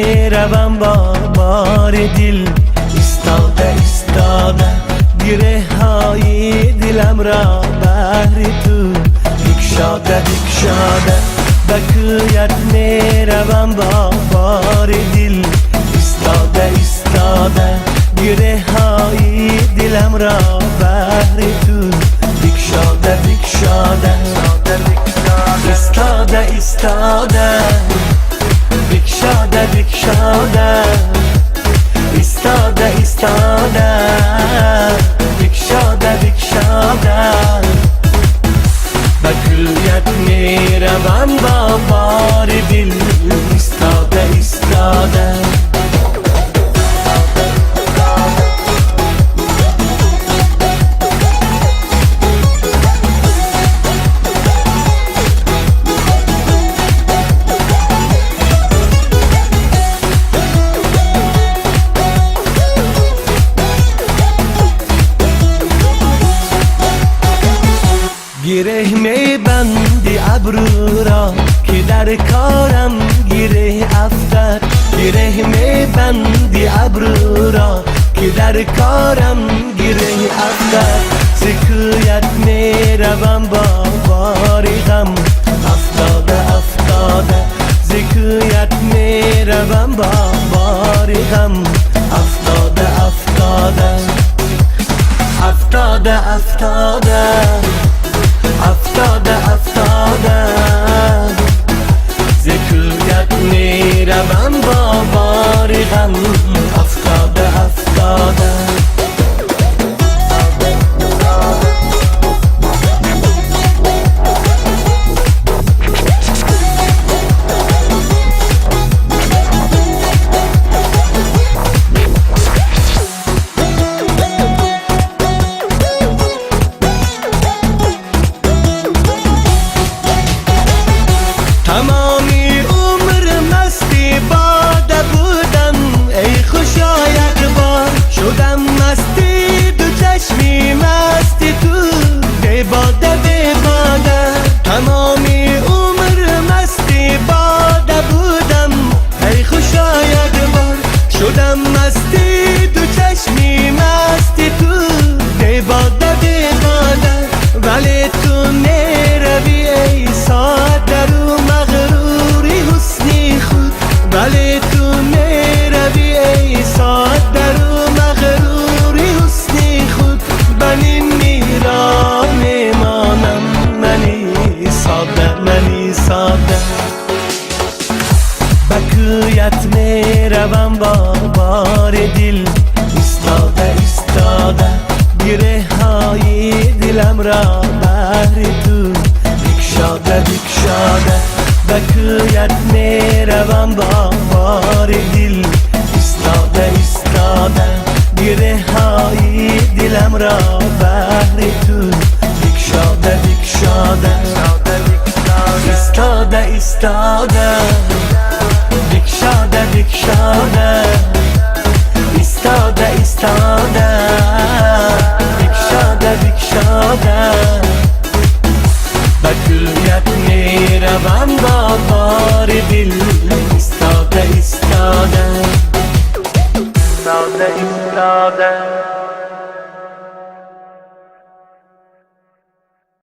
میروم با بار دل، ایستاده ایستاده گره های دلم را بهر تو بکشاده بکشاده. به کویت میروم با بار دل، ایستاده ایستاده گره های دلم را بهر تو بکشاده بکشاده. ایستاده ایستاده بکشاده بکشاده، ایستاده ایستاده بکشاده بکشاده. به کویت میروم با بار دل، ایستاده ایستاده. گره میبندی ابرو را که در کارم گره افتد، گره میبندی ابرو را که در کارم گره افتد. سکویت میروم با بار غم، افتاده افتاده زکویت میروم با بار غم، افتاده افتاده افتاده افتاده افتاده افتاده. زکویت میروم با بار غم، افتاده افتاده. تمامی عمر مستی باده بودم، ای خوشا یک بار شدم مستی دو چشمی مستی تو بی باده بی باده. تمامی عمر مستی باده بودم، ای خوشا یک بار شدم مستی دو چشمی مستی تو بی باده بی باده. ولی تو میروی ای ساده رو مغروری حسنی خود، ولی تو میروی ای ساده رو مغروری حسنی خود. بنی میرا میمانم منی ساده منی ساده. به کویت میروم با بار دل، ایستاده ایستاده گره های دلم را بهر تو بکشاده بکشاده. به کویت میروم با بار دل، ایستاده ایستاده گره های دلم را بهر تو بکشاده بکشاده. ایستاده ایستاده بکشاده بکشاده، ایستاده ایستاده بکشاده بکشاده. به کویت میروم با بار دل، ایستاده ایستاده ایستاده ایستاده.